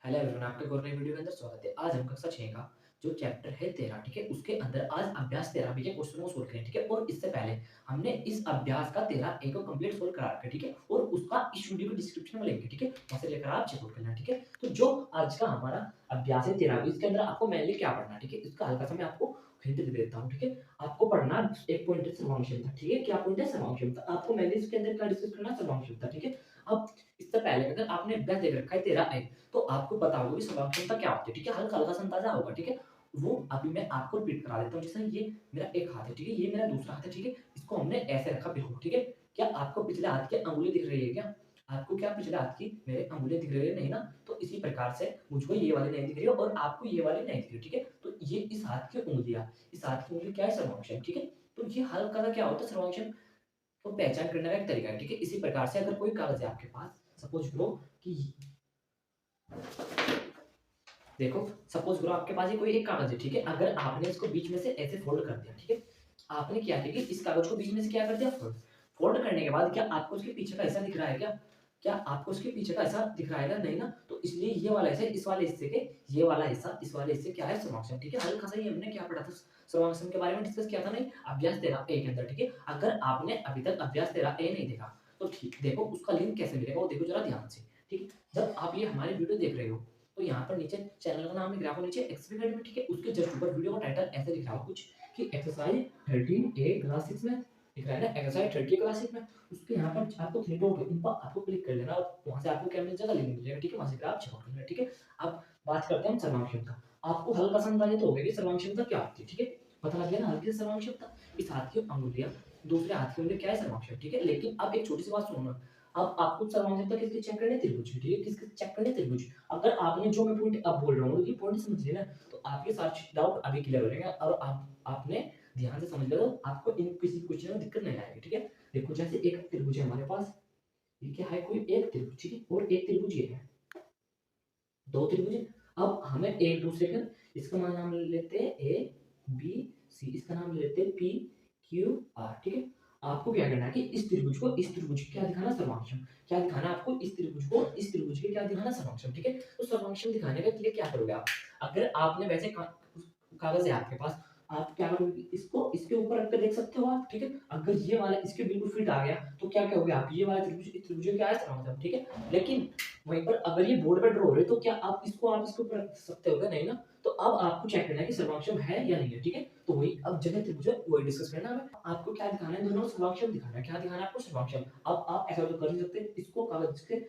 Hello everyone, आपका एक और नई वीडियो के अंदर स्वागत है। आज हम कक्षा 6 का जो चैप्टर है 13, ठीक है, उसके अंदर आज अभ्यास 13 बी के क्वेश्चन को सोल्व करें, ठीक है। और इससे पहले हमने इस अभ्यास का 13 ए को कंप्लीट सोल्व करा रखा है, ठीक है। और उसका इस वीडियो के डिस्क्रिप्शन में लिंक है, ठीक है, वहां से लेकर आप चेकआउट करना, ठीक है। तो जो आज का हमारा अभ्यास है 13, इसके अंदर आपको मेनली क्या पढ़ना है, ठीक है। इसका हल्का सा मैं आपको हिंट दे देता हूँ, ठीक है। आपको पढ़ना एक पॉइंट है सर्वांग क्षमता, ठीक है। क्या पॉइंट है? सर्वांग क्षमता। आपको मेनली इसके अंदर क्या डिस्कस करना है? सर्वांग क्षमता, ठीक है। अब इससे पहले अगर आपने अभ्यास देख रखा है 13 ए, तो आपको पता होगा कि स्वभाव क्षमता क्या होती है, ठीक है। हल्का-हल्का सा अंदाजा होगा, ठीक है। वो अभी मैं आपको रिपीट करा देता हूँ। जैसे ये मेरा एक हाथ है, ठीक है, ये मेरा दूसरा हाथ है, ठीक है। इसको हमने ऐसे रखा बिल्कुल, ठीक है। क्या आपको पिछले हाथ की अंगुली दिख रही है क्या? आपको क्या पिछले हाथ की मेरे अंगुली दिख रही है? नहीं ना? तो इसी प्रकार से मुझको ये वाली नहीं दिख रही है और आपको ये वाली नहीं दिख रही है, ठीक है। तो ये इस हाथ की उँगलियाँ, इस हाथ की उँगली क्या है? सर्वांग, ठीक है। तो ये हल्का सा क्या होता है? सर्वांग को पहचान करने का एक तरीका है, ठीक है। इसी प्रकार से अगर कोई कागज़ है आपके पास, सपोज़ करो कि देखो, सपोज़ करो आपके पास ये कोई एक कागज़ है, ठीक है? अगर आपने इसको बीच में से ऐसे फ़ोल्ड कर दिया, ठीक है? आपने क्या किया कि इस कागज़ को बीच में से क्या कर दिया? फ़ोल्ड। फ़ोल्ड करने के बाद क्या आपको उसके पीछे का हिस्सा दिख रहा है क्या? क्या आपको उसके पीछे का हिस्सा दिख रहा है क्या? नहीं ना? तो इसलिए ये वाला हिस्सा इस वाले हिस्से के ये वाला हिस्सा इस वाले हिस्से क्या है? सर्वांग, ठीक है? हल्का-सा ये हमने क्या पढ़ा था? सर्वांग के बारे में डिस्कस किया था नहीं? अभ्यास 13 ए के अंदर, ठीक है? अगर आपने अभी तक अभ्यास 13 ए नहीं देखा, तो ठीक देखो उसका लिंक कैसे मिलेगा वो देखो ज़रा ध्यान से, ठीक है? जब आप ये हमारी वीडियो देख रहे हो, तो यहाँ पर नीचे चैनल का नाम लिख रहा है, आपको नीचे एक्स अकेडमी, ठीक है। उसके जस्ट ऊपर वीडियो का टाइटल ऐसे लिख रहा हो कुछ कि एक्सरसाइज 13 ए क्लास 6 में लिख रहा है ना, एक्सरसाइज 30 क्लास 6 में। उसके यहाँ पर आपको थ्री डॉट इन पर आपको क्लिक कर लेना और वहाँ से आपको क्या मिल जाएगा? लिंक मिल जाएगा, ठीक है। वहाँ से फिर आप चेकआउट कर लेना, ठीक है। अब बात करते हैं हम सर्वांग क्षमता। आपको हल्का सा अंदाजा तो हो गया कि सर्वांग क्षमता क्या होती है, ठीक है। पता लग गया ना हल्की सी सर्वांग क्षमता। इस हाथ की अंगुलियाँ, दूसरे हाथ की अंगुलियाँ क्या है? सर्वांग क्षमता, ठीक है। लेकिन अब एक छोटी सी बात सुनो ना, अब आपको सर्वांग क्षमता किसकी चेक करनी है? त्रिभुज की, ठीक है। किसकी चेक करनी है? त्रिभुज। अगर आपने जो मैं पॉइंट अब बोल रहा हूँ ये पॉइंट समझ लिया ना, तो आपके सारे डाउट अभी क्लियर हो जाएंगे और आपने ध्यान से समझ लिया तो आपको इन किसी क्वेश्चन में दिक्कत नहीं आएगी, ठीक है। देखो जैसे एक त्रिभुज है हमारे पास, ये क्या है? कोई एक त्रिभुज, ठीक है। और एक त्रिभुज ये है, दो त्रिभुज है। अब हमें एक दूसरे का इसका नाम ले लेते हैं ए बी सी, इसका नाम ले लेते हैं पी क्यू आर, ठीक है। आपको क्या करना है कि इस त्रिभुज को क्या दिखाना? सर्वांग। क्या दिखाना है आपको? इस त्रिभुज को इस त्रिभुज के क्या दिखाना? सर्वांग, ठीक है। तो सर्वांग दिखाने के लिए क्या करोगे आप? अगर आपने वैसे कागज है आपके पास, आप क्या करोगे? इसको इसके ऊपर रख के देख सकते हो आप, ठीक है। अगर ये वाला इसके बिल्कुल फिट आ गया तो क्या कहोगे आप? ये वाला त्रिभुज इस त्रिभुज का क्या है? सर्वांग, ठीक है। लेकिन वहीं पर अगर ये बोर्ड पे ड्रॉ हो रहे तो क्या आप इसके ऊपर रख सकते हो क्या? नहीं ना। तो अब आपको चेक करना है कि सर्वांग है या नहीं है, ठीक है। तो वही अब जगह त्रिभुज है वही डिस्कस करना है। आपको क्या दिखाना है? दोनों सर्वांग दिखाना है। क्या दिखाना है आपको? सर्वांग। अब आप ऐसा तो कर नहीं सकते, इसको कागज के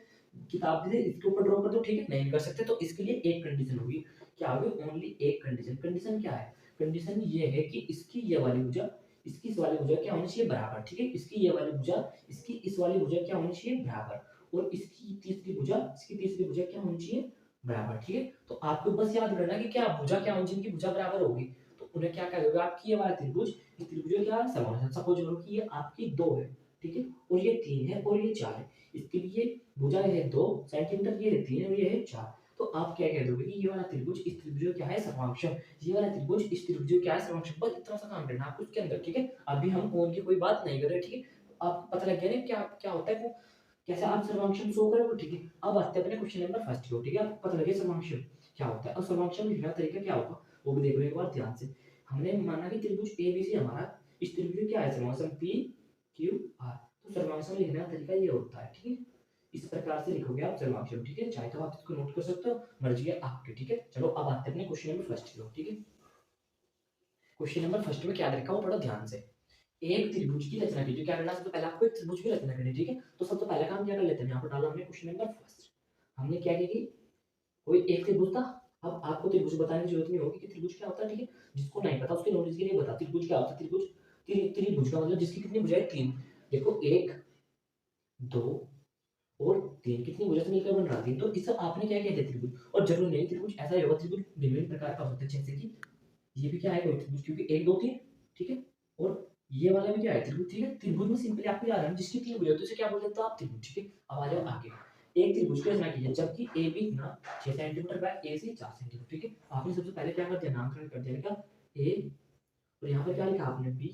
किताब से इसके ऊपर ड्रॉ कर दो, ठीक है। नहीं कर सकते तो इसके लिए एक कंडीशन होगी। क्या होगी? ओनली एक कंडीशन। कंडीशन क्या है? कंडीशन ये है कि इसकी ये वाली भुजा इसकी इस वाली भुजा क्या होनी चाहिए? बराबर, ठीक है। इसकी ये वाली भुजा इसकी इस वाली भुजा क्या होनी चाहिए? बराबर। और इसकी तीसरी भुजा क्या होनी चाहिए? बराबर, ठीक है। तो आपको बस याद रखना कि क्या भुजा क्या होनी चाहिए? इनकी भुजा बराबर होगी तो उन्हें क्या कहा जाएगा? आपकी ये वाला त्रिभुज, इस त्रिभुज का क्या समान है? सपोज करो कि ये आपकी 2 है, ठीक है, और ये 3 है और ये 4 है। इसके लिए भुजा ये है 2 सेंटीमीटर, ये है 3 और ये है 4। तो आप क्या कह दोगे कि ये वाला त्रिभुज इस त्रिभुज का क्या है? सर्वांश। ये वाला त्रिभुज इस त्रिभुज का क्या है? सर्वांश। बस इतना सा काम करना है आपको उसके अंदर, ठीक है। अभी हम कोण की कोई बात नहीं कर रहे, ठीक है। आपको पता लग गया ना क्या क्या होता है वो, कैसे आप सर्वांश शो करोगे, ठीक है। अब आते हैं अपने क्वेश्चन नंबर फर्स्ट की ओर, ठीक है। आपको पता लगे सर्वांश क्या होता है। अब सर्वांश लिखने का तरीका क्या होगा वो भी देखो एक बार ध्यान से। हमने माना कि त्रिभुज एबीसी हमारा, इस त्रिभुज का क्या है? सर्वांश पी क्यू आर। तो सर्वांश लिखने का तरीका ये होता है, ठीक है। इस प्रकार से लिखोगे आप सर्वांश, ठीक है। चाहे तो आप इसको नोट कर सकते हो, मर्जी है आपकी, ठीक है। चलो अब आते हैं अपने क्वेश्चन नंबर फर्स्ट की ओर, ठीक है। क्वेश्चन नंबर फर्स्ट में क्या लिखा वो पढ़ो ध्यान से। एक त्रिभुज की रचना कीजिए। क्या करना है? सबसे पहले आपको एक त्रिभुज की रचना करनी है, ठीक है। तो सबसे पहले काम क्या कर लेते हैं? यहाँ पर डाला हमने क्वेश्चन नंबर फर्स्ट। हमने क्या किया कि कोई एक त्रिभुज था। अब आपको त्रिभुज बताने की जरूरत नहीं होगी कि त्रिभुज क्या होता है, ठीक है। जिसको नहीं पता उसके नॉलेज के लिए बता त्रिभुज क्या होता है। त्रिभुज त्रिभुज का मतलब जिसकी कितनी भुजाएं? 3। देखो 1 2 और 3 कितनी भुजा से मिलकर बन रहा है? 3। तो इस आपने क्या किया था? त्रिभुज। और जरूरी नहीं त्रिभुज ऐसा ही होगा, त्रिभुज विभिन्न प्रकार का होता है। जैसे कि ये भी क्या है? कोई त्रिभुज, क्योंकि 1 2 3, ठीक है। और ये वाला भी क्या है? त्रिभुज, ठीक है। त्रिभुज में सिंपली आपको याद है जिसकी 3 भुजा होती है उसे क्या बोल देते हो आप? त्रिभुज, ठीक है। अब आ जाओ आगे। एक त्रिभुज की रचना कीजिए जबकि AB ना 6 सेंटीमीटर बाय AC 4 सेंटीमीटर, ठीक है। आपने सबसे पहले क्या कर दिया? नामकरण कर दिया क्या? A और यहाँ पर क्या लिखा आपने? B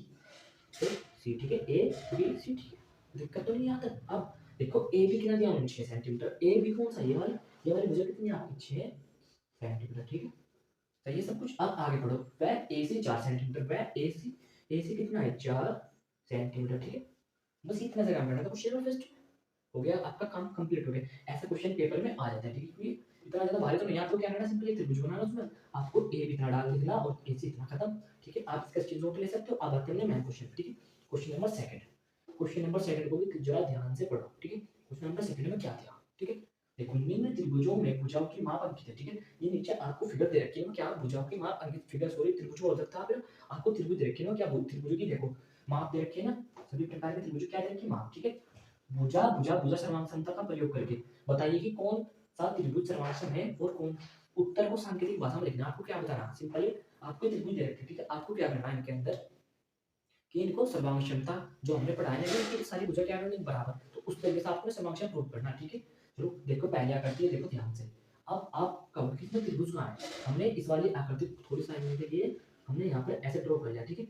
और C, ठीक है। A B C, ठीक है। दिक्कत तो नहीं आता। अब देखो AB कितना दिया उन्होंने? 6 सेंटीमीटर। AB कौन सा? ये वाला। ये वाली भुजा कितनी है आपकी 6 सेंटीमीटर, ठीक है। सही है सब कुछ। अब आगे बढ़ो, वह ए से 4 सेंटीमीटर, वह ए से कितना है 4 सेंटीमीटर, ठीक है। बस इतना सा काम करना था क्वेश्चन में, जस्ट हो गया आपका काम कंप्लीट हो गया। ऐसा क्वेश्चन पेपर में आ जाता है, ठीक है, क्योंकि इतना ज़्यादा भारी तो नहीं है। आपको क्या करना है, सिंपली त्रिभुज बनाना, उसमें आपको ए भी इतना डाल देना और ए से इतना खत्म, ठीक है। आप इसका स्क्रीनशॉट ले सकते हो। अब आते हैं मेन क्वेश्चन, ठीक है। Question number second, question number second को भी जरा ध्यान से पढ़ो, ठीक है। क्वेश्चन नंबर सेकंड में क्या दिया, ठीक है। देखो, निम्न त्रिभुजों में भुजाओं की माप अंकित है, ठीक है। ये नीचे आपको फिगर दे रखी है क्या, भुजाओं की माप अंकित, फिगर सॉरी त्रिभुज हो सकता है, आपको त्रिभुज दे रखी है क्या, त्रिभुज की देखो माप दे रखी है ना, सभी प्रकार के त्रिभुज क्या दे रखी है, माप, ठीक है। भुजा भुजा भुजा सर्वांग समता का प्रयोग करके बताइए कि कौन सा त्रिभुज सर्वांग है और कौन। उत्तर को सांकेतिक भाषा में लिखना है। आपको क्या बताना, सिंपली आपको त्रिभुज दे रखे, ठीक है। आपको क्या करना है इनके अंदर कि इनको सर्वांग क्षमता जो हमने पढ़ाया है कि सारी भुजा क्या करनी बराबर, तो उस तरीके से आपको सर्वांग क्षमता प्रूव करना, ठीक है। चलो देखो पहले आकृति है, देखो ध्यान से। अब आप कहो किसमें त्रिभुज कहाँ है, हमने इस वाली आकृति थोड़ी समझने के लिए हमने यहाँ पर ऐसे ड्रॉ कर लिया, ठीक है।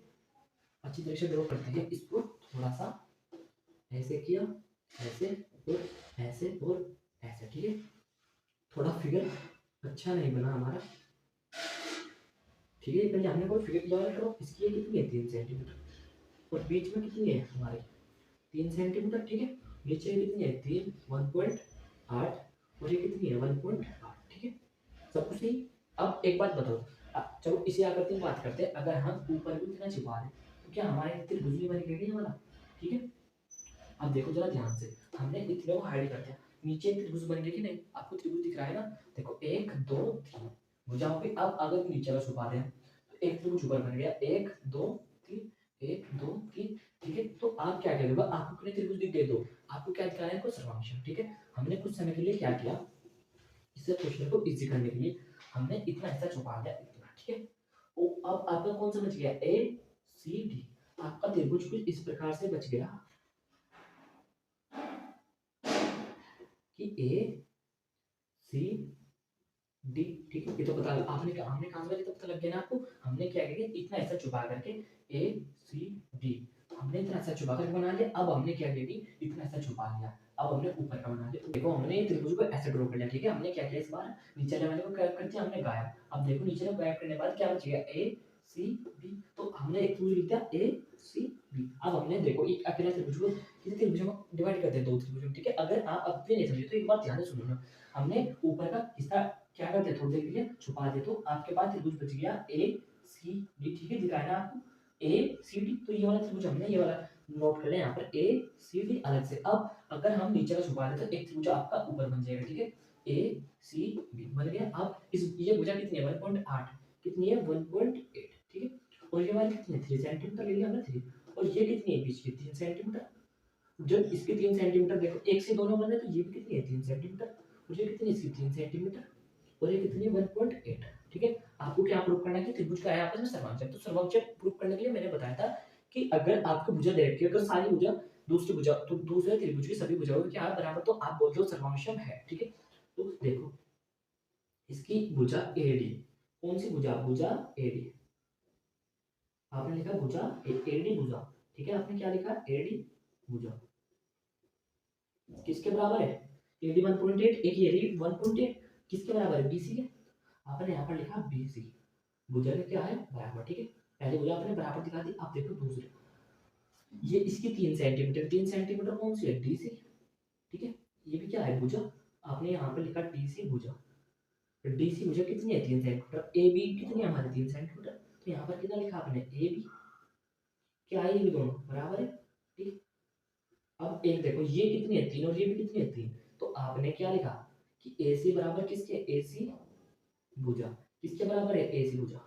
अच्छी तरह से ड्रॉ करते हैं इसको, थोड़ा सा ऐसे किया, ऐसे और ऐसे और ऐसे, ठीक है। थोड़ा फिगर अच्छा नहीं बना हमारा, ठीक है। पहले हमने कोई फिगर किया करो, इसकी ये कितनी है 3 सेंटीमीटर और बीच में कितनी है हमारी 3 सेंटीमीटर, ठीक है। नीचे कितनी है 3 1.8 और ये कितनी है 1.8, ठीक है। सब कुछ सही। अब एक बात बताओ, चलो इसी आकृति में बात करते हैं। अगर हम ऊपर भी इतना छिपा दें तो क्या हमारे त्रिभुज भी बन गया हमारा, ठीक है। अब देखो जरा ध्यान से, हमने इतने को हाइड कर दिया, नीचे त्रिभुज बन गया कि नहीं, आपको त्रिभुज दिख रहा है ना। देखो 1 2 3 भुजाओं पे, अब अगर नीचे का छुपा दें तो एक त्रिभुज ऊपर बन गया 1 2 3 1 2 3, ठीक है। तो आप क्या करोगे, आपको कितने त्रिभुज दिख गए, दो। आपको क्या दिखाना है, कोई सर्वांश, ठीक है। हमने कुछ समय के लिए क्या किया, इस क्वेश्चन को इजी करने के लिए हमने इतना हिस्सा छुपा दिया, इतना, ठीक है। अब आपका कौन सा बच गया, ए सी डी। आपका त्रिभुज कुछ इस प्रकार से बच गया कि ए सी डी, ठीक है। ये तो पता आपने हमने कहां से, तो पता लग गया ना आपको। हमने क्या किया, इतना ऐसा छुपा करके ए सी डी, हमने इतना ऐसा छुपा करके बना लिया। अब हमने क्या किया, इतना ऐसा छुपा लिया, अब हमने ऊपर का बना लिया। देखो हमने त्रिभुज को ऐसे ड्रॉ कर लिया, ठीक है। हमने क्या किया, इस बार नीचे वाले को गायब कर दिया, हमने गायब। अब देखो नीचे को गायब करने के बाद क्या बच गया, ए सी बी। तो हमने एक त्रिभुज लिख दिया ए सी बी। अब हमने देखो एक अकेला त्रिभुज को किसी त्रिभुज में डिवाइड कर दिया, दो त्रिभुज में, ठीक है। अगर आप अब भी नहीं समझे तो एक बार ध्यान से सुनो ना। हमने ऊपर का हिस्सा क्या करते थोड़ी देर के लिए छुपा दे, तो आपके पास त्रिभुज बच गया ए सी डी, ठीक है। दिखाया ना आपको ए सी डी, तो ये वाला त्रिभुज हमने ये वाला नोट कर लें यहाँ पर ए सी डी अलग से। अब अगर हम नीचे का छुपा दें तो एक त्रिभुज आपका ऊपर बन जाएगा, ठीक है। ए सी बी बन गया। अब इस ये भुजा कितनी है 1.8, कितनी है 1.8, ठीक है। और ये वाली कितनी है 3 सेंटीमीटर ले लिया हमने 3, और ये कितनी है बीच की 3 सेंटीमीटर। जब इसके 3 सेंटीमीटर देखो एक से दोनों बन रहे तो ये भी कितनी है 3 सेंटीमीटर, और ये कितनी है इसकी 3 सेंटीमीटर, और ये कितनी है 1.8, ठीक है। आपको क्या प्रूव करना है कि त्रिभुज का है आपस में सर्वांचल। तो सर्वांचल प्रूव करने के लिए मैंने बताया था कि अगर आपको भुजा दे रखी है, अगर सारी भुजा दूसरी भुजा तो दूसरे त्रिभुज की सभी भुजाओं के क्या बराबर, तो आप बोलते हो सर्वांशम है, ठीक है। तो देखो इसकी भुजा एडी, कौन सी भुजा, भुजा एडी, आपने लिखा भुजा एडी भुजा, ठीक है। आपने क्या लिखा एडी भुजा किसके बराबर है, एडी 1.8, एक ये 1.8 किसके बराबर है, बीसी के। आपने यहाँ पर लिखा बीसी, भुजा का क्या है बराबर, ठीक है। पहले भुजा आपने बराबर दिखा दी। आप देखो दूसरे, ये इसकी 3 सेंटीमीटर, 3 सेंटीमीटर कौन सी है डीसी, ठीक है। ये भी क्या है भुजा, आपने यहाँ पर लिखा डीसी भुजा। डीसी भुजा कितनी है 3 सेंटीमीटर, ए बी कितनी है हमारी 3 सेंटीमीटर, तो यहाँ पर कितना लिखा आपने ए बी, क्या है ये दोनों बराबर है, ठीक। अब एक देखो ये कितनी है 3 और ये भी कितनी है 3, तो आपने क्या लिखा कि AC बराबर किसके, AC भुजा किसके बराबर है, AC भुजा।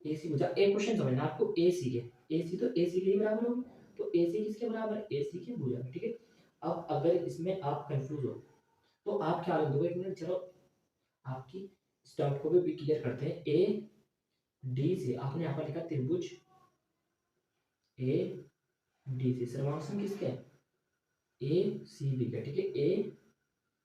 AC भुजा एक क्वेश्चन समझना आपको, AC के AC तो AC के ही बराबर होगी, तो AC किसके बराबर है, AC के भुजा, ठीक है। अब अगर इसमें आप कंफ्यूज हो तो आप क्या लिख दोगे, एक मिनट चलो आपकी स्टार्ट को भी क्लियर करते हैं। ए डी से आपने यहाँ पर लिखा त्रिभुज ए डी से सर्वांग किसके है, ए सी बी का, ठीक है। ए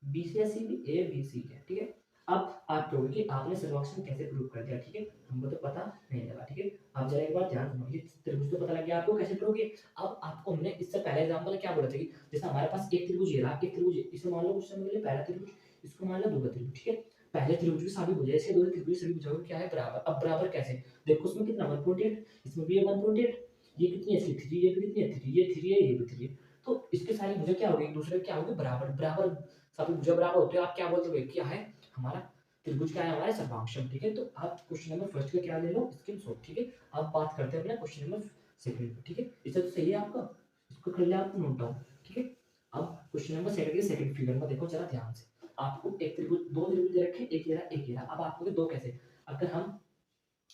बी सी या सी बी, ए बी सी का, ठीक है। अब आप कहोगे कि आपने सर्वक्शन कैसे प्रूव कर दिया, ठीक है। हमको तो पता नहीं लगा, ठीक है। आप जरा एक बार ध्यान सुनो, ये त्रिभुज तो पता लग गया आपको कैसे करोगे। अब आपको हमने इससे पहले एग्जांपल क्या बोला था कि जैसे हमारे पास एक त्रिभुज ये रहा, एक त्रिभुज इसे मान लो कुछ समय के लिए पहला त्रिभुज, इसको मान लो दूसरा त्रिभुज, ठीक है। पहले त्रिभुज भी सभी भुजाएं, इसके दूसरे त्रिभुज सभी भुजाओं क्या है बराबर। अब बराबर कैसे, देखो उसमें कितना 1.8, इसमें भी है 1.8, ये कितनी है इसकी 3, ये भी कितनी है 3, ये 3 है, ये भी 3 है। तो इसके सारी भुजा क्या हो गई, एक दूसरे क्या हो गई बराबर। बराबर सभी भुजा बराबर होते हैं, आप क्या बोलते हो क्या है हमारा त्रिभुज, क्या है हमारा सर्वांशम, ठीक है। तो आप क्वेश्चन नंबर फर्स्ट का क्या ले लो स्क्रीनशॉट, ठीक है। अब बात करते हैं अपना क्वेश्चन नंबर सेकंड पे, ठीक है। इससे तो सही है आपका, इसको कर लिया आपको नोट डाउन, ठीक है। अब क्वेश्चन नंबर सेकंड के सेकंड फिगर में देखो जरा ध्यान से, आपको एक त्रिभुज, दो त्रिभुज दे रखे, एक ये रहा एक ये रहा। अब आपको दो कैसे, अगर हम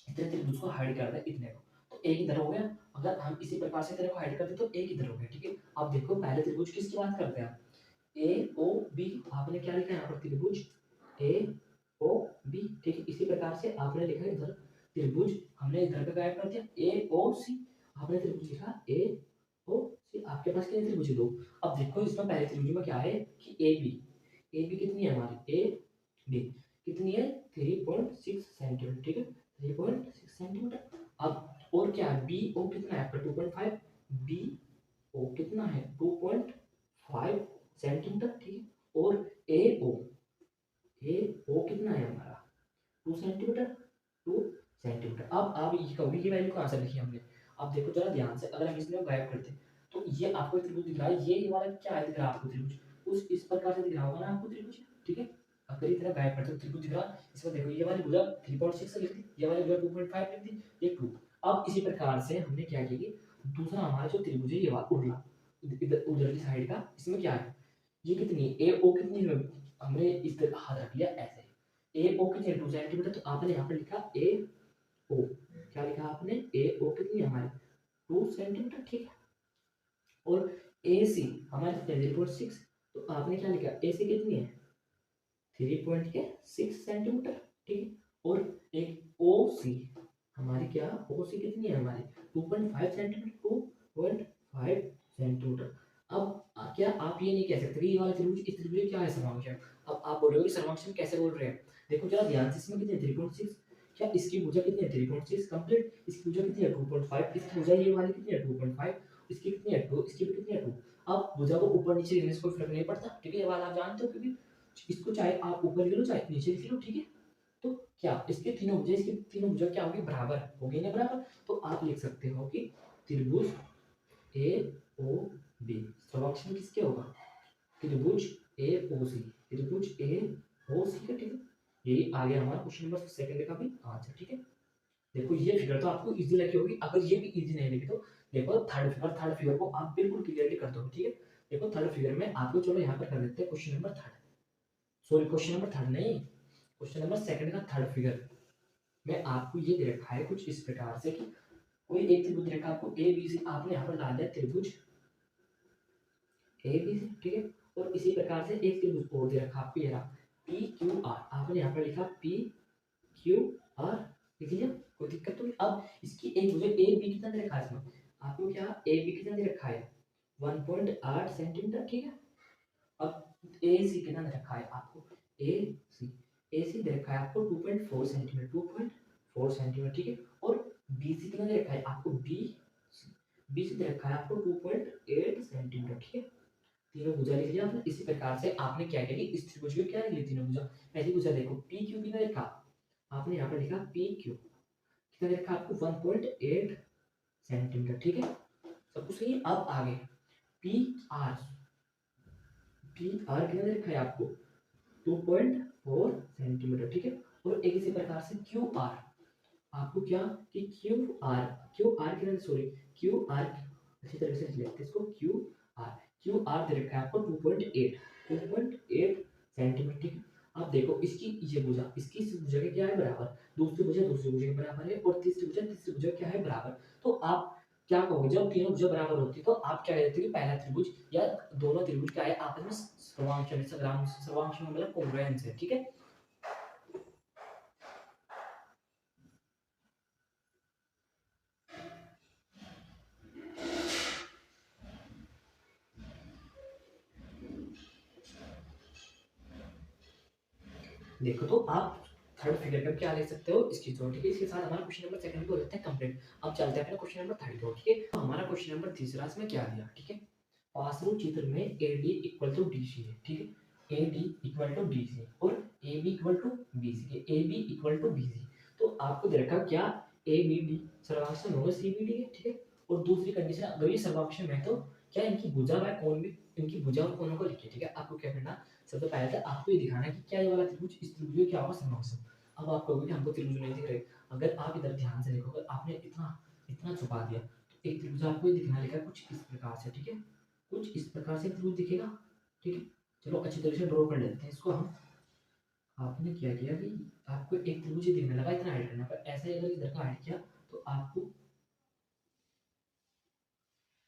इतने त्रिभुज को हाइड कर दें इतने को, तो एक इधर हो गया। अगर हम इसी प्रकार से इतने को हाइड कर दें तो एक इधर हो गया, ठीक है। अब देखो पहले त्रिभुज किसकी बात करते हैं, ए ओ बी। आपने क्या लिखा है यहाँ पर, त्रिभुज ए ओ बी, ठीक है। इसी प्रकार से आपने लिखा है इधर त्रिभुज, हमने इधर का गायब कर दिया ए ओ सी। आपने त्रिभुज लिखा ए ओ सी, आपके पास कितने त्रिभुज है, दो। अब देखो इसमें पहले त्रिभुज में क्या है कि ए बी कितनी है हमारी, ए बी कितनी है 3.6 सेंटीमीटर, ठीक है 3.6 सेंटीमीटर। अब और क्या है, बी ओ कितना है आपका 2.5, बी ओ कितना है 2.5 सेंटीमीटर, ठीक है। और ए ओ कितना है हमारा 2 सेंटीमीटर, 2 सेंटीमीटर। अब आप ये कहोगे कि वैल्यू कहाँ से लिखी हमने। अब देखो जरा ध्यान से, अगर हम इसमें गायब करते हैं तो ये आपको त्रिभुज दिख रहा है, ये वाला क्या है दिख रहा है आपको त्रिभुज, उस इस प्रकार से दिख रहा होगा ना आपको त्रिभुज, ठीक है। अगर इतना गायब करते हो त्रिभुज दिख रहा, इसमें देखो ये वाली भुजा 3.6 से लिख दी, ये वाली भुजा 2.5 लिख दी, ये 2। अब इसी प्रकार से हमने क्या किया कि दूसरा हमारा जो त्रिभुज है ये वाला उड़ला इधर उधर की साइड का, इसमें क्या है ये कितनी है ए ओ कितनी है, हमने इस तरह हाथ रख लिया ऐसे, ए ओ कितनी है 2 सेंटीमीटर। तो आपने यहाँ पर लिखा ए ओ, क्या लिखा आपने ए ओ कितनी है हमारी 2 सेंटीमीटर, ठीक है। और ए सी हमारे 3.6, तो आपने क्या लिखा ए सी कितनी है 3.6 सेंटीमीटर, ठीक है। और एक ओ सी हमारी क्या ओ सी कितनी है हमारी 2.5 सेंटीमीटर, 2.5 सेंटीमीटर। अब क्या आप ये नहीं कह सकते कि ये वाला त्रिभुज इस त्रिभुज क्या है सर्वांशम। अब आप बोल रहे हो कि सर्वांशम कैसे बोल रहे हैं, देखो जरा ध्यान से, इसमें कितनी है 3.6, क्या इसकी भुजा कितनी है 3.6 कंप्लीट, इसकी भुजा कितनी है 2.5, इसकी भुजा ये वाली कितनी है 2.5, इसकी कितनी है 2, इसकी भी कितनी है 2। अब भुजा को ऊपर नीचे लिखने से कोई फर्क नहीं पड़ता, ठीक है, ये वाला आप जानते हो, क्योंकि इसको चाहे आप ऊपर लिख लो चाहे नीचे लिख लो, ठीक है। तो क्या इसके तीनों भुजा, इसकी तीनों भुजा क्या होगी बराबर होगी ना बराबर। तो आप लिख सकते हो कि त्रिभुज ए ओ बी सर्वांशम किसके होगा, त्रिभुज ए ओ सी, त्रिभुज ए ओ सी का, ठीक है। यही आ गया हमारा क्वेश्चन नंबर सेकंड का भी आंसर, ठीक है। देखो ये फिगर तो आपको इजी लगी होगी, अगर ये भी इजी नहीं लगी तो देखो थर्ड फिगर को आप बिल्कुल क्लियरली कर दो, ठीक है। देखो थर्ड फिगर में आपको, चलो यहाँ पर कर देते हैं question number third, sorry question number third नहीं, क्वेश्चन नंबर सेकंड का थर्ड फिगर में आपको ये दे रखा है कुछ इस प्रकार से कि कोई एक त्रिभुज दे रखा है आपको ए बी सी, आपने यहाँ पर डाल दिया त्रिभुज ए बी सी, ठीक है। और इसी प्रकार से एक त्रिभुज और दे रखा आपको, ये रहा पी क्यू आर, आपने यहाँ पर लिखा पी क्यू आर, लिख लिया, कोई दिक्कत तो नहीं। अब इसकी एक भुजा ए बी कितना दे रखा है इसमें, आपको क्या ए बी कितना दे रखा है 1.8 सेंटीमीटर, ठीक है। अब ए सी कितना दे रखा है आपको, ए सी दे रखा है आपको 2.4 सेंटीमीटर, 2.4 सेंटीमीटर, ठीक है। और बी सी कितना दे रखा है आपको, बी सी दे रखा है आपको 2.8 सेंटीमीटर, ठीक है। तीनों भुजा लिख लिया आपने। इसी प्रकार से आपने क्या किया कि इस त्रिभुज को क्या लिख लिया तीनों भुजा, पहली भुजा देखो पी क्यू कितना लिखा, आपने यहाँ पर लिखा पी क्यू कितना लिखा आपको 1.8 सेंटीमीटर, ठीक है। सब कुछ सही है। अब आगे पी आर, पी आर कितना लिखा है आपको 2.4 सेंटीमीटर, ठीक है। और एक इसी प्रकार से क्यू आर, आपको क्या कि क्यू आर कितना, सॉरी क्यू आर अच्छी तरह से लिख लेते हैं इसको, क्यू आर दे रखा है आपको 2.8 सेंटीमीटर, ठीक है। अब देखो इसकी ये भुजा, इसकी इस भुजा के क्या है बराबर, दूसरी भुजा के बराबर है, और तीसरी भुजा क्या है बराबर। तो आप क्या कहोगे जब तीनों भुजा बराबर होती है तो आप क्या कहते हो कि पहला त्रिभुज या दोनों त्रिभुज क्या है आपस में सर्वांश में मतलब कॉन्ग्रुएंस है, ठीक है। देखो तो आप थर्ड फिगर का क्या लिख सकते हो इसकी तो, ठीक है। इसके साथ हमारा क्वेश्चन नंबर सेकंड भी हो जाता है कंप्लीट। अब चलते हैं अपने क्वेश्चन नंबर थर्ड को, ठीक है। तो हमारा क्वेश्चन नंबर तीसरा इसमें क्या दिया, ठीक है। पास चित्र में A D equal to D C है, ठीक है। A D equal to D C और A B equal to B C, A B equal to B C. तो आपको दे रखा क्या ए बी डी सर्वाक्षम होगा सी बी डी है, ठीक है। और दूसरी कंडीशन अगर ये सर्वाक्षम है तो क्या इनकी भुजा व कोण भी, इनकी भुजा और कोणों को लिखिए, ठीक है। आपको क्या करना, सबसे पहले तो आपको ये दिखाना है कि क्या ये वाला त्रिभुज इस त्रिभुज में क्या होगा सर्वाक्षम। अब आप कहोगे कि हमको त्रिभुज नहीं दिख रहे, अगर आप इधर ध्यान से देखोगे आपने इतना इतना छुपा दिया तो एक त्रिभुज आपको ये दिखना लिखा कुछ इस प्रकार से, ठीक है। कुछ इस प्रकार से त्रिभुज दिखेगा, ठीक है। चलो अच्छी तरह से ड्रॉ कर लेते हैं इसको हम। आपने क्या किया कि आपको एक त्रिभुज दिखने लगा इतना हाइड करना, पर ऐसे अगर इधर का हाइड किया तो आपको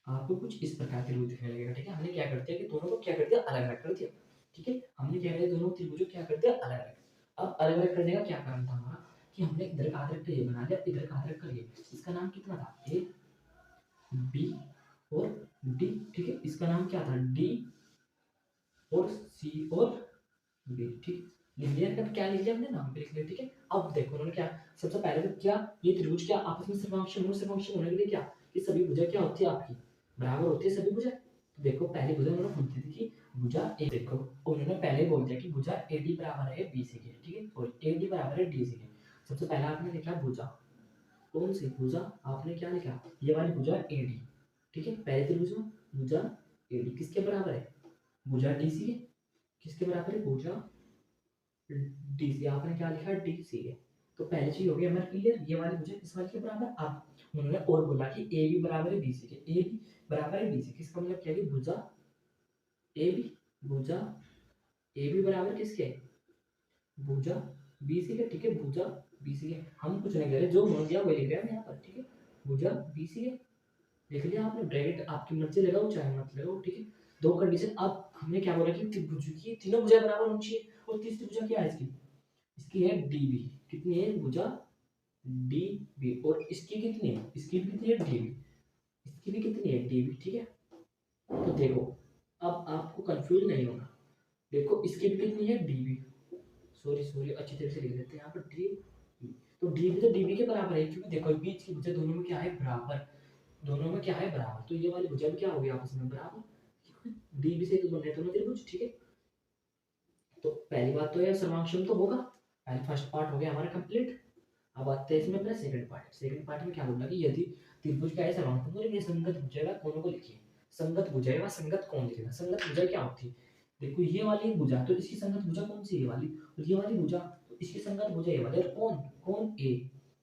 आपको कुछ इस प्रकार त्रिभुज दिखने लगेगा, ठीक है। हमने क्या कर दिया कि दोनों को क्या कर दिया, अलग अलग कर दिया, ठीक है। हमने क्या किया, दोनों त्रिभुजों क्या कर दिया, अलग अलग। अब अलग अलग करने का क्या कारण था हमारा कि हमने इधर का हाथ रख कर ये बना लिया, इधर का हाथ रख कर ये, इसका नाम कितना था, ए बी और डी, ठीक है। इसका नाम क्या था, डी और सी और बी, ठीक लिख लिया। तब क्या लिख लिया हमने, नाम पे लिख लिया, ठीक है। अब देखो उन्होंने क्या, सबसे पहले तो क्या ये त्रिभुज क्या आपस में सर्वांश होने के लिए क्या कि सभी भुजा क्या होती है आपकी बराबर होती है सभी भुजा। तो देखो पहली भुजा उन्होंने बोल दी थी कि भुजा ए, देखो उन्होंने पहले बोल दिया कि भुजा एडी बराबर है बी सी के, ठीक है। और एडी बराबर है डी सी के। सबसे पहले आपने लिखा भुजा, कौन सी भुजा, आपने क्या लिखा, ये वाली भुजा एडी, ठीक है। पहले त्रिभुज में भुजा एडी किसके बराबर है, भुजा डी सी के, किसके बराबर है, भुजा डी सी, आपने क्या लिखा, डी सी है। तो पहली चीज हो गई हमारे क्लियर, ये वाली भुजा किस वाली के बराबर। अब उन्होंने और बोला कि ए बी बराबर है बी सी के, ए बी बराबर है बी सी, किसका मतलब क्या है कि भुजा ए बी, भुजा ए बी बराबर किसके, भुजा बी सी के, ठीक है। भुजा बी सी के, हम कुछ नहीं कर रहे, जो मान दिया वही लिख रहे हैं यहाँ पर, ठीक है। भुजा बी सी के लिख लिया आपने, ब्रैकेट आपकी मर्जी लगाओ चाहे मत लगाओ, ठीक है। दो कंडीशन। अब हमने क्या बोला कि त्रिभुज की तीनों भुजा बराबर होनी चाहिए, और तीसरी भुजा क्या है इसकी, इसकी है डी बी, कितनी है भुजा डी बी, और इसकी कितनी है, इसकी भी कितनी है डी बी, इसकी भी कितनी है डी बी, ठीक है। तो देखो अब आपको कंफ्यूज नहीं होना, देखो इसकी भी कितनी है डी बी, सॉरी सॉरी अच्छी तरह से लिख देते हैं यहाँ पर डी बी। तो डी बी तो डी बी के बराबर है, क्योंकि देखो बीच की भुजा दोनों में क्या है बराबर, दोनों में क्या है बराबर, तो ये वाली भुजा भी क्या हो गई आपस में बराबर, डी बी से तो बन रहे दोनों त्रिभुज, ठीक है। तो पहली बात तो यह सर्वांशम तो होगा, पहले फर्स्ट पार्ट हो गया हमारा कंप्लीट। अब आते हैं इसमें अपना सेकंड पार्ट। सेकंड पार्ट में क्या बोलना कि यदि त्रिभुज का है सर्वांग तो ये संगत भुजा कोणों को लिखिए, संगत भुजा व संगत कोण लिखना। संगत भुजा क्या होती है, देखो ये वाली भुजा तो इसकी संगत भुजा कौन सी है, ये वाली, और ये वाली भुजा तो इसकी संगत भुजा ये वाली, और कोण कोण ए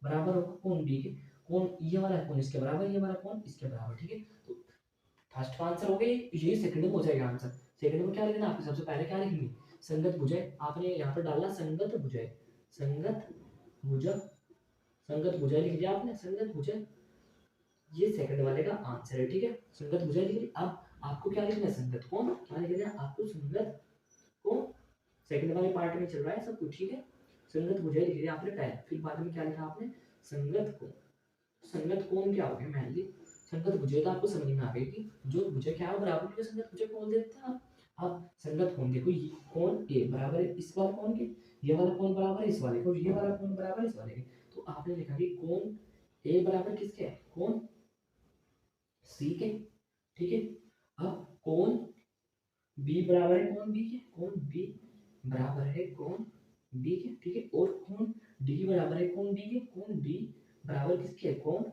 बराबर होगा कोण बी के, कोण ये वाला कोण इसके बराबर, ये वाला कोण इसके बराबर, ठीक है। तो फर्स्ट का आंसर हो गई, ये सेकंड में हो जाएगा आंसर। सेकंड में क्या लिखना आपको, सबसे पहले क्या लिखेंगे, संगत भुजा, आपने यहाँ पर डालना संगत भुजा, संगत भुजा, संगत भुजा लिख दिया आपने, संगत भुजा, ये सेकंड वाले का आंसर है, ठीक है। संगत भुजा लिख ली। अब आपको क्या लिखना है, संगत कोण, क्या लिखना है आपको, संगत कोण। सेकंड वाले पार्ट में चल रहा है सब कुछ, ठीक है। संगत भुजा लिख दिया आपने पहले, फिर बाद में क्या लिखा आपने, संगत कोण। संगत कोण क्या हो गया, मान ली संगत भुजा तो आपको समझ में आ गई कि जो भुजा क्या है बराबर की संगत भुजा कोण देते हैं आप। अब संगत कोण देखो, ये कोण ए बराबर है इस वाले कोण के, ये वाला कोण बराबर है इस वाले के, और ये वाला कोण बराबर है इस वाले के। तो आपने लिखा कि कोण ए बराबर किसके है, कोण सी के, ठीक है। अब कोण बी बराबर है कोण बी के, कोण बी बराबर है कोण बी के, ठीक है। और कोण डी बराबर है कोण डी के, कोण डी बराबर किसके है, कोण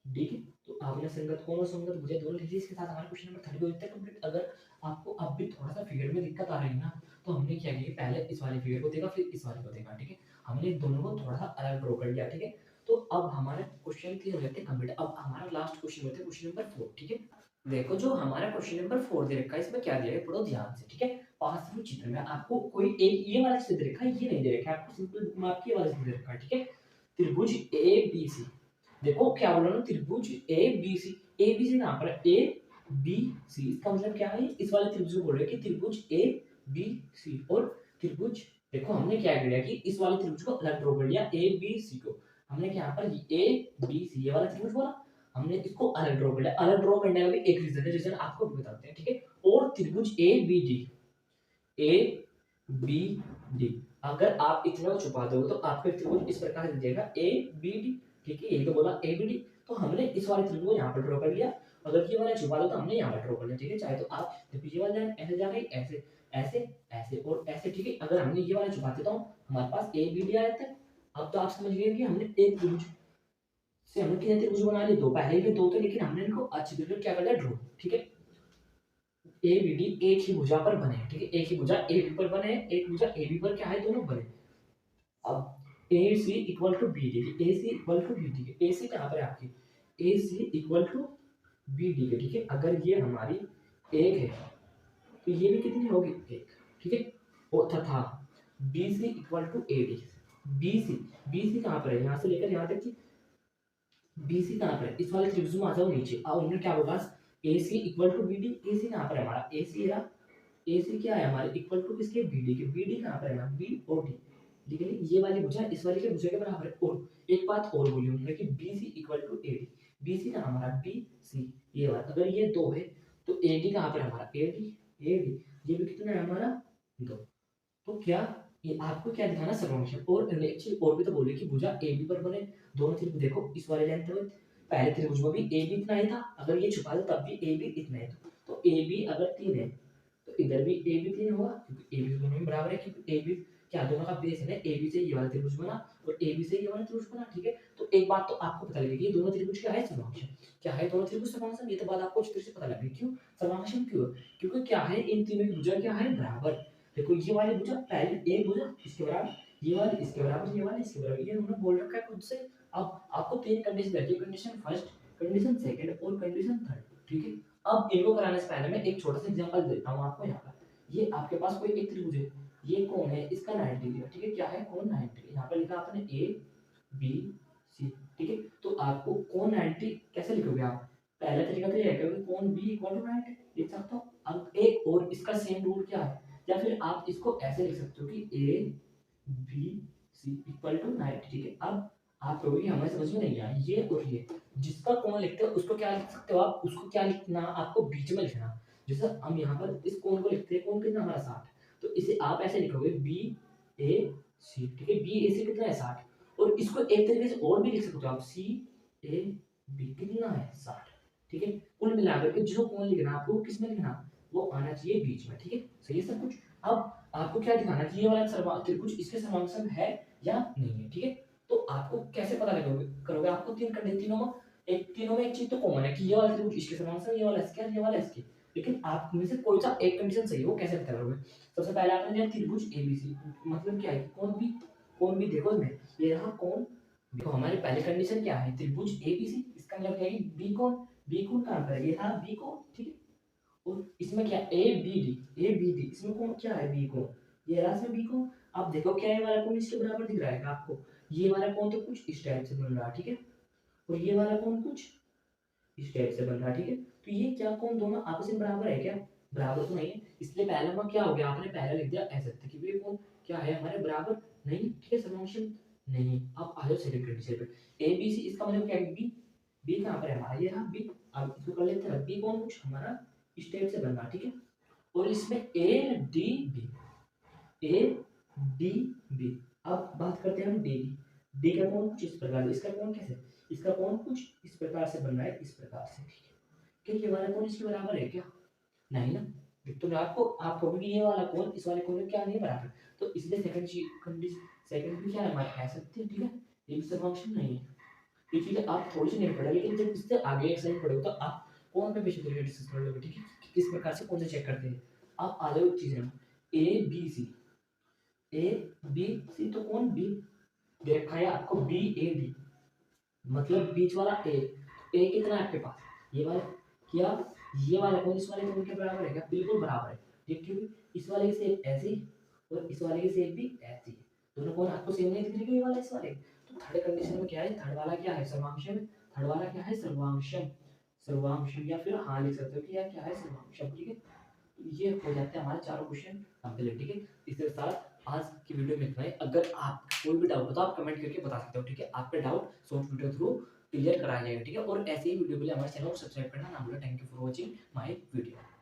डी के। तो आपने संगत कोण और संगत भुजा दोनों लिख ली। इसके साथ हमारा क्वेश्चन नंबर 30 हो जाता है कंप्लीट। अगर आपको अब भी थोड़ा सा फिगर में दिक्कत आ रही है ना, तो हमने क्या किया, पहले इस वाले फिगर को देखा फिर इस वाले को देखा, ठीक है। हमने दोनों को थोड़ा सा अलग ड्रॉ कर लिया, ठीक है। तो अब हमारे क्वेश्चन क्लियर हो जाते हैं कंप्लीट। अब हमारा लास्ट क्वेश्चन होता है क्वेश्चन नंबर 4, ठीक है। देखो जो हमारा क्वेश्चन नंबर 4 दे रखा है, इसमें क्या दिया है पढ़ो ध्यान से, ठीक है। पास में चित्र में आपको कोई एक ये वाला चित्र दे रखा है, ये नहीं दे रखा है आपको, सिंपल मार्क ये वाला चित्र दे रखा है, ठीक है। त्रिभुज ए बी सी, देखो क्या बोल रहा हूँ, त्रिभुज A B C, A B सी कहां पर है, ए बी सी, इसका मतलब क्या है, इस वाले त्रिभुज को बोल रहे हैं कि त्रिभुज ए बी सी। और त्रिभुज देखो हमने क्या किया कि इस वाले त्रिभुज को अलग ड्रॉ कर लिया, ए बी सी को हमने यहाँ पर ए बी सी ये वाला त्रिभुज बोला, हमने इसको अलग ड्रॉ कर लिया। अलग ड्रॉ करने का भी एक रीजन है, रीजन आपको भी बताते हैं, ठीक है। और त्रिभुज A B D, A B D, अगर आप इतना छुपा दोगे तो आपका त्रिभुज इस प्रकार से दिखेगा ए बी डी, ठीक है। यही तो बोला ए बी डी, तो हमने इस वाले त्रिभुज को यहाँ पर ड्रॉ कर लिया। अगर ये वाला छुपा दो तो हमने यहाँ पर ड्रॉ कर लिया, ठीक है। चाहे तो आप जब ये वाला लाइन ऐसे जा रही ऐसे, ऐसे, ऐसे और ऐसे, ठीक है। अगर हमने ये वाला छुपा देता हूँ, हमारे पास ए बी डी आ जाता है। अब तो आप समझ गए कि हमने एक त्रिभुज से हमने कितने त्रिभुज बना लिए, दो पहले भी दो थे, लेकिन हमने इनको अच्छी तरीके क्या कर लिया, ड्रॉ, ठीक है। ए बी डी एक ही भुजा पर बने, ठीक है, एक ही भुजा ए बी पर बने, एक भुजा ए बी पर क्या है, दोनों बने। अब A C equal to B D, A C equal to B D, A C कहाँ पर है आपकी, A C equal to B D, ठीक है। अगर ये हमारी एक है तो ये भी कितनी होगी, एक, ठीक है। और तथा B C equal to A D, B C कहाँ पर है, यहाँ से लेकर यहाँ तक की बी सी कहाँ पर है, इस वाले त्रिभुज में आ जाओ नीचे, और उन्हें क्या होगा, ए C equal to B D, A C कहाँ पर है हमारा, ए सी है, ए सी क्या है हमारे, इक्वल टू किसके, बी डी के, बी डी कहाँ पर है हमारा, बी और डी, लेकिन ये वाली भुजा इस वाले के भुजा के बराबर है। और एक बात और बोली उन्होंने कि B C equal to A D, B C कहाँ हमारा, बी सी, ये वाला, अगर ये दो है तो ए डी कहाँ पर है हमारा, ए डी, ए डी, ये भी कितना है हमारा, दो। तो क्या ये आपको क्या दिखाना, सर्वंकष। और एक चीज और भी तो बोले कि भुजा ए बी पर बने, दोनों त्रिभुज देखो इस वाले लेंथ में, पहले त्रिभुज में भी ए बी इतना ही था, अगर ये छुपा दो तब भी ए बी इतना ही था। तो ए बी अगर 3 है तो इधर भी ए बी 3 होगा, क्योंकि ए बी दोनों में बराबर है, क्योंकि ए बी क्या दोनों का बेस है ना, ए बी से ये वाला त्रिभुज बना और ए बी से ये वाला त्रिभुज बना, ठीक है। तो एक बात तो आपको पता लगेगी, ये दोनों त्रिभुज क्या है, समोच्च क्या है, दोनों त्रिभुज समोच्च, ये तो बात आपको अच्छी तरह से पता लग गई। क्यों समोच्च क्यों, क्योंकि क्या है, इन तीनों की भुजा क्या है, बराबर। देखो ये वाली भुजा पहले एक भुजा इसके बराबर, ये वाली इसके बराबर, ये वाली इसके बराबर, ये उन्होंने बोल रखा है खुद से। अब आपको तीन कंडीशन रहती है, कंडीशन फर्स्ट, कंडीशन सेकंड और कंडीशन थर्ड, ठीक है। अब इनको कराने से पहले मैं एक छोटा सा एग्जांपल देता हूं आपको। यहाँ पर ये आपके पास कोई एक त्रिभुज है, ये कौन है, इसका 90 डिग्री, ठीक है, क्या है, कोण 90, यहाँ पर लिखा आपने ए बी सी, ठीक है। तो आपको कोण 90 कैसे लिखोगे आप, पहला तरीका तो ये है कि कोण बी इक्वल टू 90 लिख सकते हो। अब एक और इसका सेम रूल क्या है, या फिर आप इसको ऐसे लिख सकते हो कि A B C equal to 90, ठीक है। अब आप कहोगे हमें समझ में नहीं आया, ये और ये जिसका कोण लिखते हो उसको क्या लिख सकते हो आप, उसको क्या लिखना, आपको बीच में लिखना। जैसे हम यहाँ पर इस कोण को लिखते हैं, कोण कितना हमारा 60, तो इसे आप ऐसे लिखोगे बी ए सी, ठीक है, बी ए सी कितना है 60। और इसको एक तरीके से और भी लिख सकते हो आप, सी ए बी कितना है 60, ठीक है। कुल मिलाकर के जो कोण लिखना आपको किसमें लिखना, वो आना चाहिए बीच में, ठीक है, सही है सब कुछ। अब आपको क्या दिखाना कि ये वाला त्रिभुज इसके समांतर है या नहीं है, ठीक है। तो आपको कैसे पता लगोगे करोगे, आपको तीन कंडीशन, तीनों में एक चीज तो कॉमन है कि ये वाला त्रिभुज इसके समांतर, ये वाला इसके, ये वाला इसके, लेकिन आप में से कोई सा एक कंडीशन सही है, वो कैसे पता करोगे। सबसे पहले आपने लिया त्रिभुज एबीसी, मतलब क्या है, कौन भी देखो इसमें, ये रहा कौन, देखो हमारी पहली कंडीशन क्या है, त्रिभुज एबीसी, इसका मतलब क्या है, बी कौन कहां पर है, ये रहा बी कौन, ठीक है। और इसमें क्या ए बी डी, इसमें कौन क्या है, बी कौन, ये रहा इसमें बी कौन। अब देखो क्या ये वाला कौन इसके बराबर दिख रहा है आपको, ये वाला कौन तो कुछ इस टाइप से बन रहा है, ठीक है, और ये वाला कौन कुछ इस टाइप से बन रहा है, ठीक है। तो ये क्या कौन दोनों आपस में बराबर है क्या, बराबर तो नहीं है, इसलिए पहले में क्या हो गया, आपने पहले लिख दिया ऐसे कि ये कौन क्या है हमारे बराबर नहीं, ठीक है, समोच्च नहीं। अब आ जाओ सेकंड कंडीशन पे, ए बी सी, इसका मतलब क्या है, बी कहां पर है हमारा, ये रहा बी। अब इसको कर लेते हैं बी कौन कुछ हमारा इस टाइप से बन रहा, ठीक है। और इसमें A D B, A D B, अब बात करते हैं हम डी डी का कौन कुछ इस प्रकार, इसका कौन कैसे, इसका कौन कुछ इस प्रकार से बन रहा है, इस प्रकार से, ठीक है। क्या ये वाला कौन इसके बराबर है क्या, नहीं ना, तो आपको आप कहोगे ये वाला कौन इस वाले कौन में क्या नहीं बराबर, तो इसलिए सेकंड कंडीशन, सेकंड भी क्या है हमारे कह सकते हैं, ठीक है, ये भी फंक्शन नहीं है। ये चीजें आप थोड़ी सी नहीं पढ़े, लेकिन जब इससे आगे एक साइड पढ़ोगे तो आप कौन पे बेसिक तरीके डिस्कस कर लोगे, ठीक है, किस प्रकार से कौन से चेक करते हैं। आप आ जाओ चीजें, ए B C, A B C, तो कौन बी दे रखा है आपको, बी ए डी, मतलब बीच वाला ए कितना है आपके पास, ये वाला, क्या ये वाला कौन इस वाले कौन के बराबर है क्या, बिल्कुल बराबर है, ठीक, क्योंकि इस वाले की शेप ऐसी और इस वाले की शेप भी ऐसी है, दोनों कौन आपको सेम नहीं दिख रही, ये वाला इस वाले। तो थर्ड कंडीशन में क्या है, थर्ड वाला क्या है, सर्वांशम, थर्ड वाला क्या है, सर्वांशम, सर्वांशम, या फिर हाँ लिख सकते हो कि यार क्या है, सर्वांशम, ठीक है। तो ये हो जाते हैं हमारे चारों क्वेश्चन कंप्लीट, ठीक है। इसके साथ आज की वीडियो में इतना ही। अगर आप कोई भी डाउट हो तो आप कमेंट करके बता सकते हो, ठीक है, आपके doubt short video through clear कराया जाएगा, ठीक है। और ऐसे ही वीडियो के लिए हमारे चैनल को सब्सक्राइब करना ना भूलें। Thank you for watching my video.